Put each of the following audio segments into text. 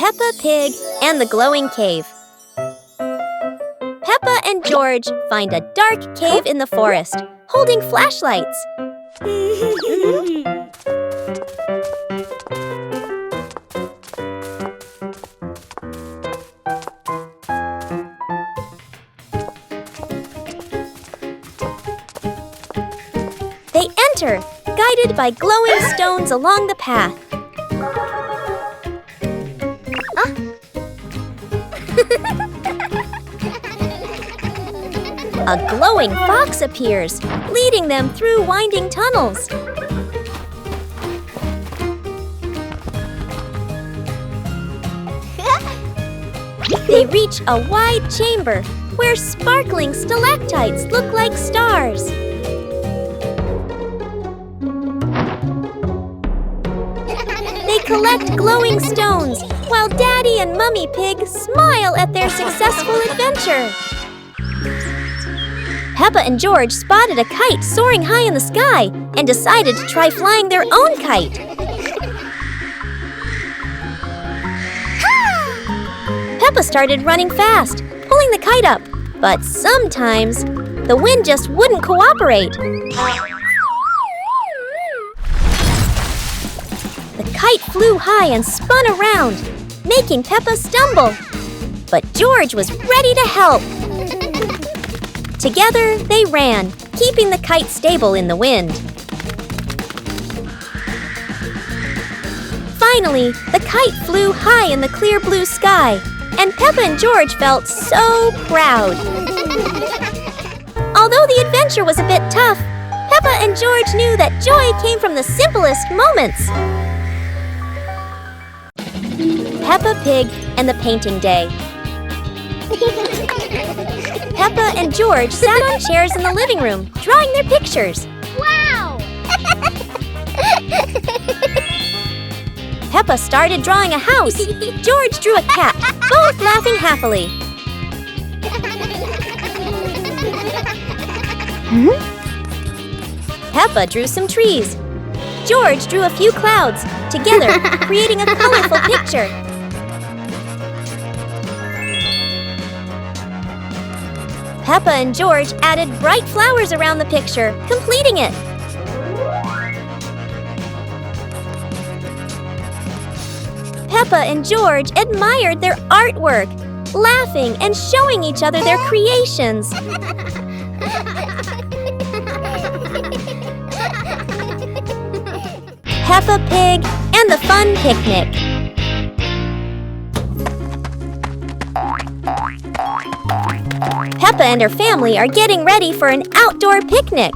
Peppa Pig and the Glowing Cave. Peppa and George find a dark cave in the forest, holding flashlights. They enter, guided by glowing stones along the path. A glowing fox appears, leading them through winding tunnels. They reach a wide chamber where sparkling stalactites look like stars. They collect glowing stones while Daddy and Mummy Pig smile at their successful adventure. Peppa and George spotted a kite soaring high in the sky and decided to try flying their own kite. Peppa started running fast, pulling the kite up, but sometimes the wind just wouldn't cooperate. The kite flew high and spun around, making Peppa stumble. But George was ready to help. Together, they ran, keeping the kite stable in the wind. Finally, the kite flew high in the clear blue sky, and Peppa and George felt so proud. Although the adventure was a bit tough, Peppa and George knew that joy came from the simplest moments. Peppa Pig and the Painting Day. Peppa and George sat on chairs in the living room, drawing their pictures. Wow! Peppa started drawing a house. George drew a cat, both laughing happily. Peppa drew some trees. George drew a few clouds, together creating a colorful picture. Peppa and George added bright flowers around the picture, completing it. Peppa and George admired their artwork, laughing and showing each other their creations. Peppa Pig and the Fun Picnic. Peppa and her family are getting ready for an outdoor picnic.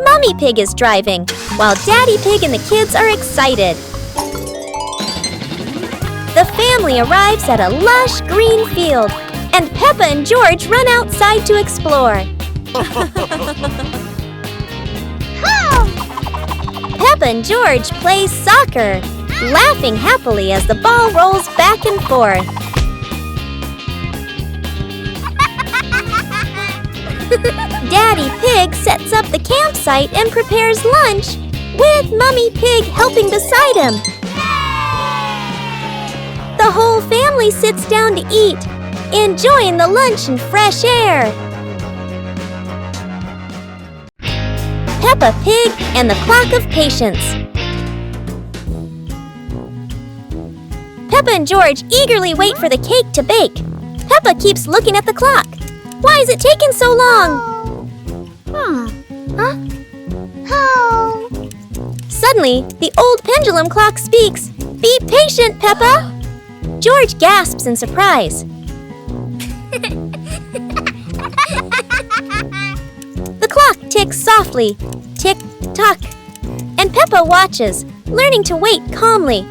Mummy Pig is driving, while Daddy Pig and the kids are excited. The family arrives at a lush green field, and Peppa and George run outside to explore. Peppa and George play soccer, laughing happily as the ball rolls back and forth. Daddy Pig sets up the campsite and prepares lunch, with Mummy Pig helping beside him. The whole family sits down to eat, enjoying the lunch and fresh air. Peppa Pig and the Clock of Patience. Peppa and George eagerly wait for the cake to bake. Peppa keeps looking at the clock. Why is it taking so long? Oh. Suddenly, the old pendulum clock speaks. Be patient, Peppa! George gasps in surprise. The clock ticks softly, tick-tock, and Peppa watches, learning to wait calmly.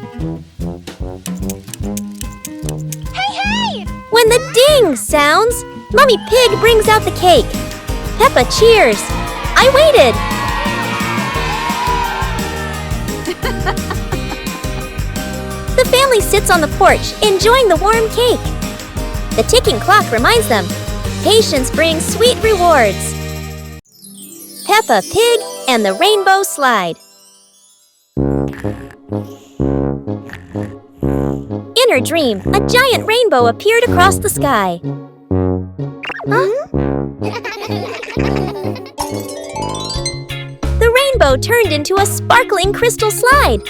Hey! When the ding sounds, Mummy Pig brings out the cake. Peppa cheers. I waited. The family sits on the porch, enjoying the warm cake. The ticking clock reminds them, patience brings sweet rewards. Peppa Pig and the Rainbow Slide. her dream, a giant rainbow appeared across the sky. The rainbow turned into a sparkling crystal slide.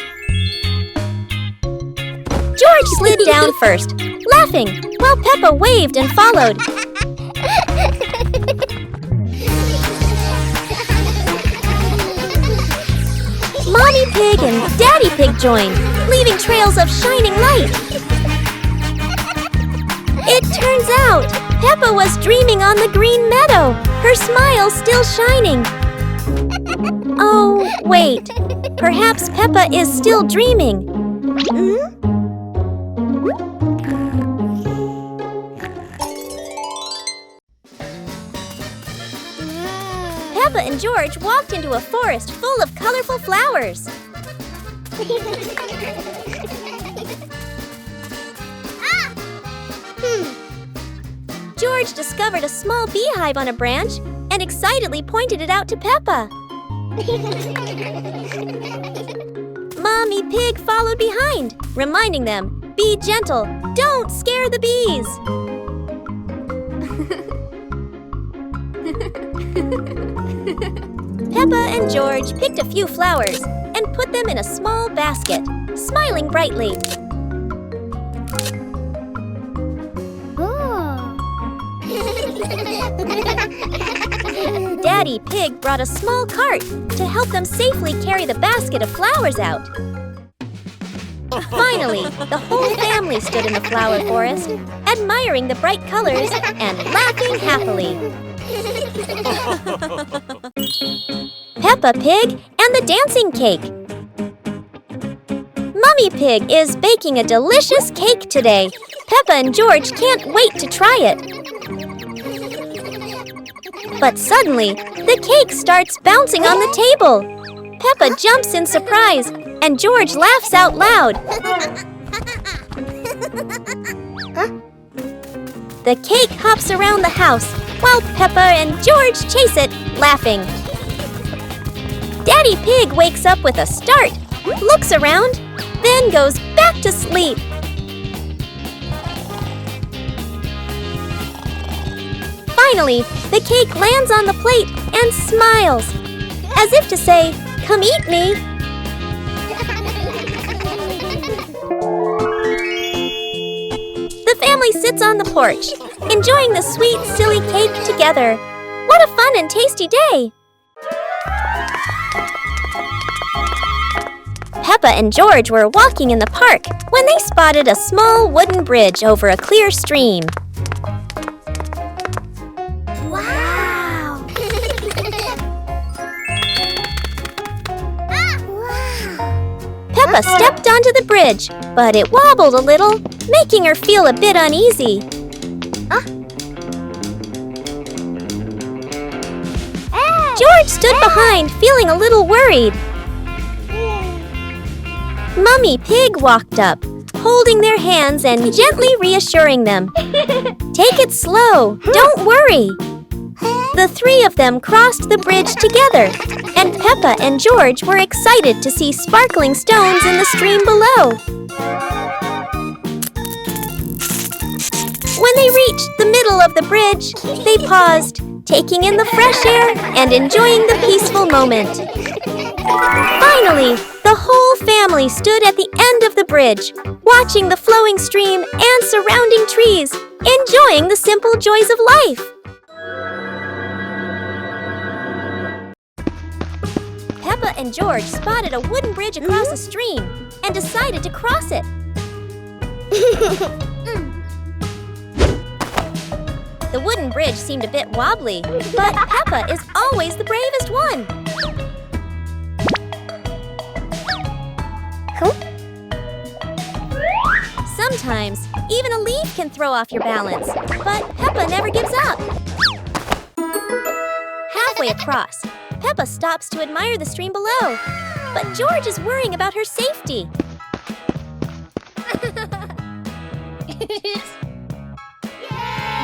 George slid down first, laughing, while Peppa waved and followed. Mommy Pig and Daddy Pig joined, leaving trails of shining light. It turns out, Peppa was dreaming on the green meadow, her smile still shining. Oh, wait. Perhaps Peppa is still dreaming. Peppa and George walked into a forest full of colorful flowers. George discovered a small beehive on a branch and excitedly pointed it out to Peppa. Mommy Pig followed behind, reminding them, "Be gentle, don't scare the bees." Peppa and George picked a few flowers and put them in a small basket, smiling brightly. Daddy Pig brought a small cart to help them safely carry the basket of flowers out. Finally, the whole family stood in the flower forest, admiring the bright colors and laughing happily. Peppa Pig and the dancing cake. Mummy Pig is baking a delicious cake today. Peppa and George can't wait to try it. But suddenly, the cake starts bouncing on the table. Peppa jumps in surprise, and George laughs out loud. The cake hops around the house, while Peppa and George chase it, laughing. Daddy Pig wakes up with a start, looks around, then goes back to sleep. Finally, the cake lands on the plate and smiles, as if to say, "Come eat me." The family sits on the porch, enjoying the sweet, silly cake together. What a fun and tasty day! Peppa and George were walking in the park when they spotted a small wooden bridge over a clear stream. Wow! Peppa stepped onto the bridge, but it wobbled a little, making her feel a bit uneasy. George stood behind, feeling a little worried. Mummy Pig walked up, holding their hands and gently reassuring them. "Take it slow, don't worry." The three of them crossed the bridge together, and Peppa and George were excited to see sparkling stones in the stream below. When they reached the middle of the bridge, they paused, taking in the fresh air and enjoying the peaceful moment. Finally, the whole family stood at the end of the bridge, watching the flowing stream and surrounding trees, enjoying the simple joys of life. Peppa and George spotted a wooden bridge across a stream and decided to cross it. The wooden bridge seemed a bit wobbly, but Peppa is always the bravest one. Sometimes, even a leaf can throw off your balance, but Peppa never gives up. Halfway across, Peppa stops to admire the stream below, but George is worrying about her safety.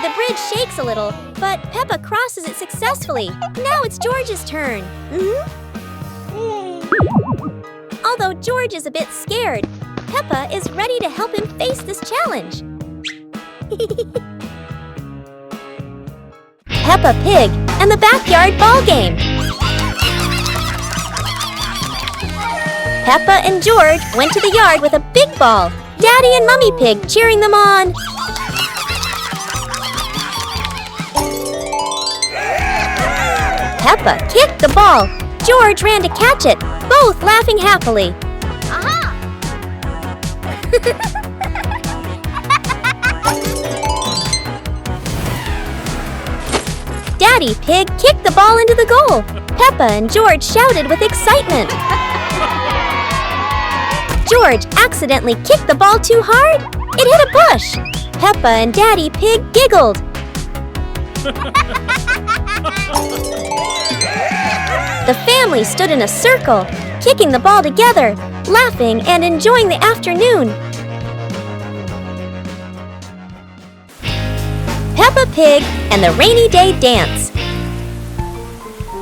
The bridge shakes a little, but Peppa crosses it successfully. Now it's George's turn. Although George is a bit scared, Peppa is ready to help him face this challenge. Peppa Pig and the Backyard Ball Game. Peppa and George went to the yard with a big ball. Daddy and Mummy Pig cheering them on. Peppa kicked the ball. George ran to catch it, both laughing happily. Aha! Daddy Pig kicked the ball into the goal. Peppa and George shouted with excitement. George accidentally kicked the ball too hard. It hit a bush. Peppa and Daddy Pig giggled. The family stood in a circle, kicking the ball together, laughing and enjoying the afternoon. Peppa Pig and the Rainy Day Dance.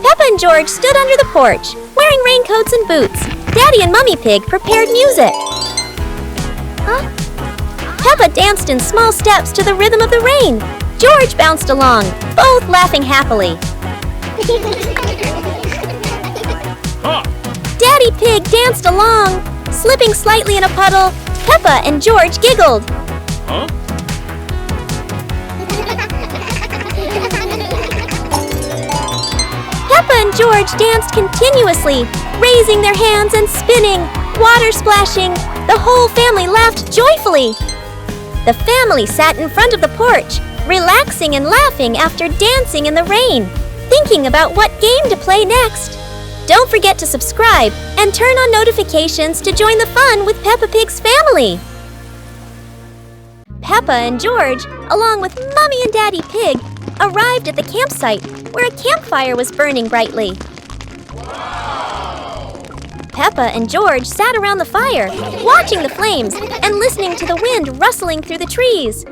Peppa and George stood under the porch, wearing raincoats and boots. Daddy and Mummy Pig prepared music. Peppa danced in small steps to the rhythm of the rain. George bounced along, both laughing happily. Daddy Pig danced along, slipping slightly in a puddle. Peppa and George giggled. Peppa and George danced continuously, raising their hands and spinning, water splashing. The whole family laughed joyfully. The family sat in front of the porch, relaxing and laughing after dancing in the rain, thinking about what game to play next. Don't forget to subscribe and turn on notifications to join the fun with Peppa Pig's family. Peppa and George, along with Mummy and Daddy Pig, arrived at the campsite where a campfire was burning brightly. Peppa and George sat around the fire, watching the flames and listening to the wind rustling through the trees.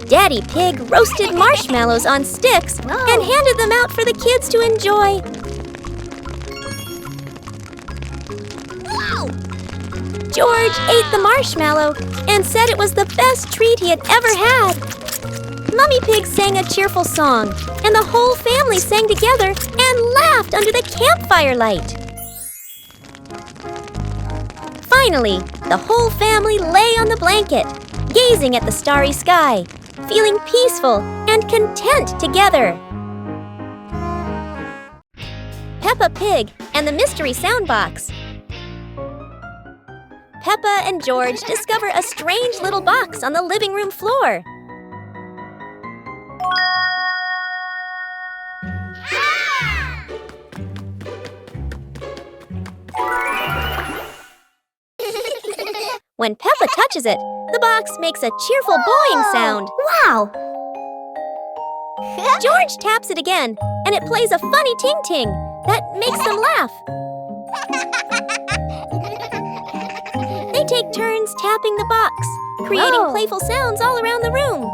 Daddy Pig roasted marshmallows on sticks and handed them out for the kids to enjoy. George ate the marshmallow and said it was the best treat he had ever had. Mummy Pig sang a cheerful song, and the whole family sang together and laughed under the campfire light. Finally, the whole family lay on the blanket, gazing at the starry sky, feeling peaceful and content together. Peppa Pig and the Mystery Soundbox. Peppa and George discover a strange little box on the living room floor. When Peppa touches it, the box makes a cheerful boing sound. Wow! George taps it again, and it plays a funny ting-ting that makes them laugh. They take turns tapping the box, creating playful sounds all around the room.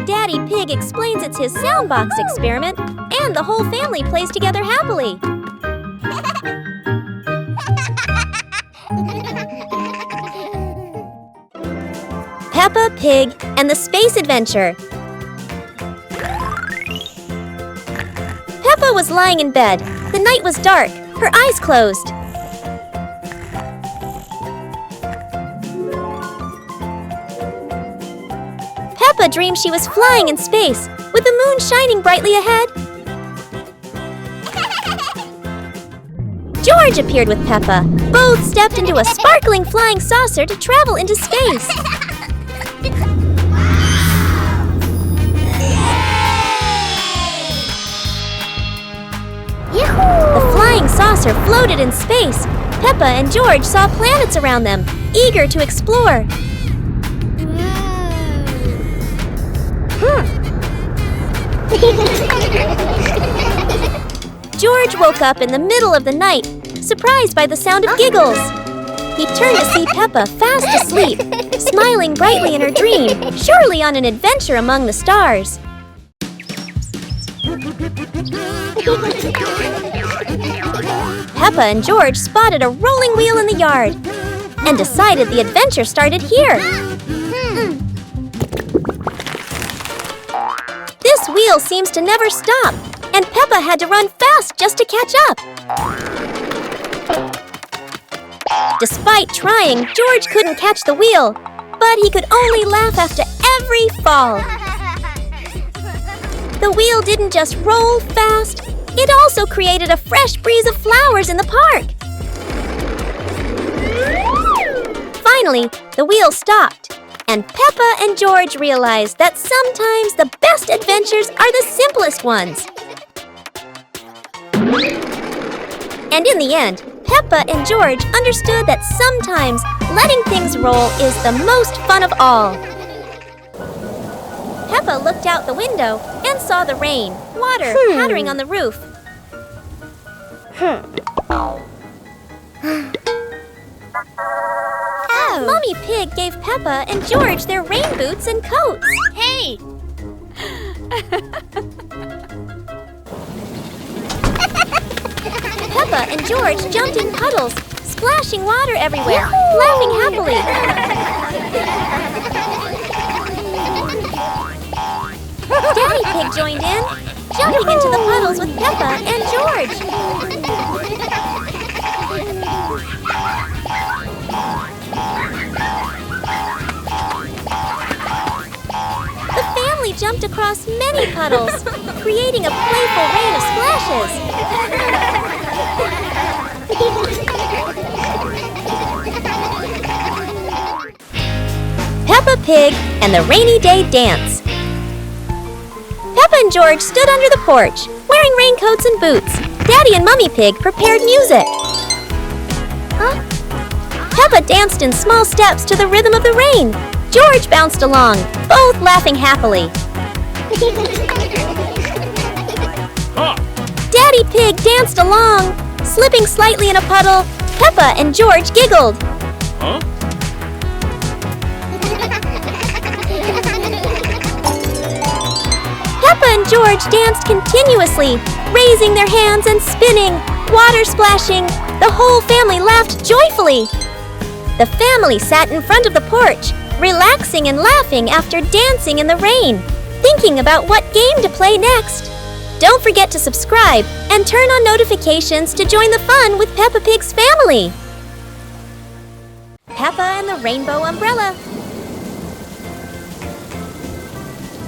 Daddy Pig explains it's his soundbox experiment, and the whole family plays together happily. Peppa Pig and the Space Adventure. Peppa was lying in bed. The night was dark. Her eyes closed. Peppa dreamed she was flying in space, with the moon shining brightly ahead. George appeared with Peppa. Both stepped into a sparkling flying saucer to travel into space. The flying saucer floated in space. Peppa and George saw planets around them, eager to explore. George woke up in the middle of the night, surprised by the sound of giggles. He turned to see Peppa fast asleep, smiling brightly in her dream, surely on an adventure among the stars. Peppa and George spotted a rolling wheel in the yard and decided the adventure started here. This wheel seems to never stop, and Peppa had to run fast just to catch up. Despite trying, George couldn't catch the wheel, but he could only laugh after every fall. The wheel didn't just roll fast, it also created a fresh breeze of flowers in the park. Finally, the wheel stopped, and Peppa and George realized that sometimes the best adventures are the simplest ones. And in the end, Peppa and George understood that sometimes letting things roll is the most fun of all. Peppa looked out the window and saw the rain, water pattering on the roof. Mommy Pig gave Peppa and George their rain boots and coats. Hey! Peppa and George jumped in puddles, splashing water everywhere, laughing happily. Daddy Pig joined in, jumping into the puddles with Peppa and George. The family jumped across many puddles, creating a playful rain of splashes. Peppa Pig and the Rainy Day Dance. Peppa and George stood under the porch, wearing raincoats and boots. Daddy and Mummy Pig prepared music. Peppa danced in small steps to the rhythm of the rain. George bounced along, both laughing happily. Daddy Pig danced along, slipping slightly in a puddle. Peppa and George giggled. Peppa and George danced continuously, raising their hands and spinning, water splashing. The whole family laughed joyfully. The family sat in front of the porch, relaxing and laughing after dancing in the rain, thinking about what game to play next. Don't forget to subscribe and turn on notifications to join the fun with Peppa Pig's family. Peppa and the Rainbow Umbrella.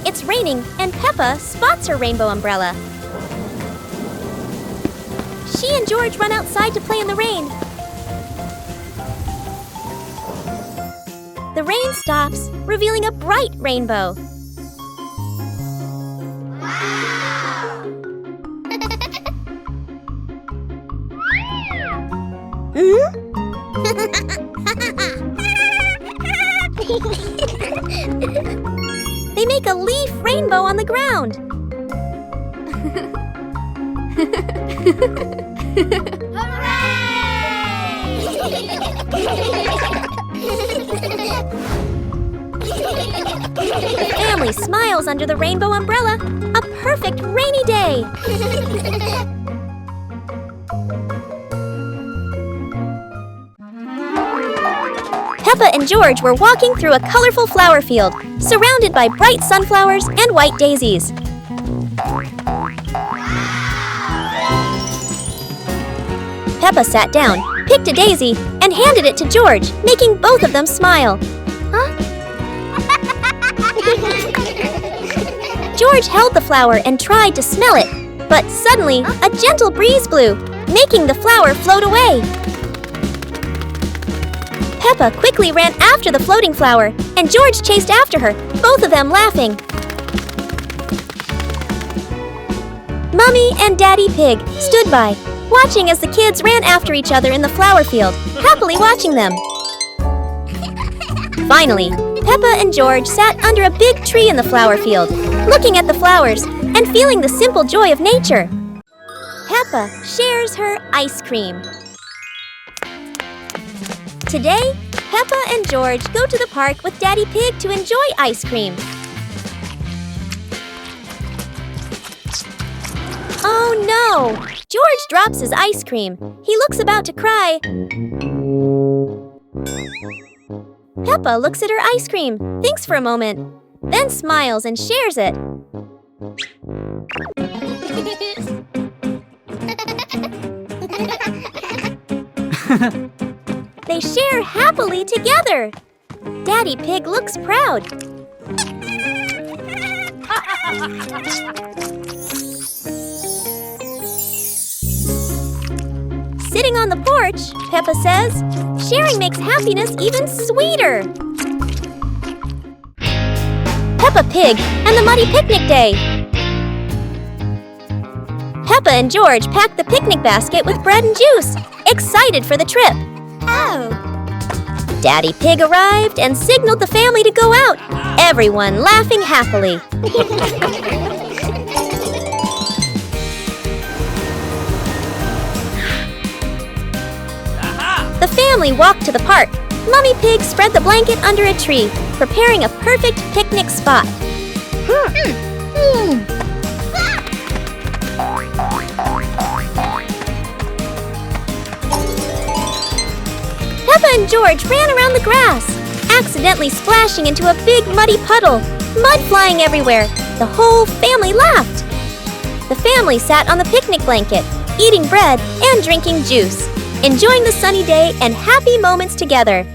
It's raining and Peppa spots her rainbow umbrella. She and George run outside to play in the rain. The rain stops, revealing a bright rainbow. They make a leaf rainbow on the ground. The family smiles under the rainbow umbrella. A perfect rainy day. Peppa and George were walking through a colorful flower field, surrounded by bright sunflowers and white daisies. Peppa sat down, picked a daisy, and handed it to George, making both of them smile. George held the flower and tried to smell it, but suddenly a gentle breeze blew, making the flower float away. Peppa quickly ran after the floating flower, and George chased after her, both of them laughing. Mummy and Daddy Pig stood by, watching as the kids ran after each other in the flower field, happily watching them. Finally, Peppa and George sat under a big tree in the flower field, looking at the flowers and feeling the simple joy of nature. Peppa shares her ice cream. Today, Peppa and George go to the park with Daddy Pig to enjoy ice cream. Oh no! George drops his ice cream. He looks about to cry. Peppa looks at her ice cream, thinks for a moment, then smiles and shares it. They share happily together. Daddy Pig looks proud. Sitting on the porch, Peppa says, sharing makes happiness even sweeter. Peppa Pig and the Muddy Picnic Day. Peppa and George packed the picnic basket with bread and juice, excited for the trip. Oh. Daddy Pig arrived and signaled the family to go out, everyone laughing happily. The family walked to the park. Mummy Pig spread the blanket under a tree, preparing a perfect picnic spot. Peppa and George ran around the grass, accidentally splashing into a big muddy puddle, mud flying everywhere. The whole family laughed. The family sat on the picnic blanket, eating bread and drinking juice, enjoying the sunny day and happy moments together.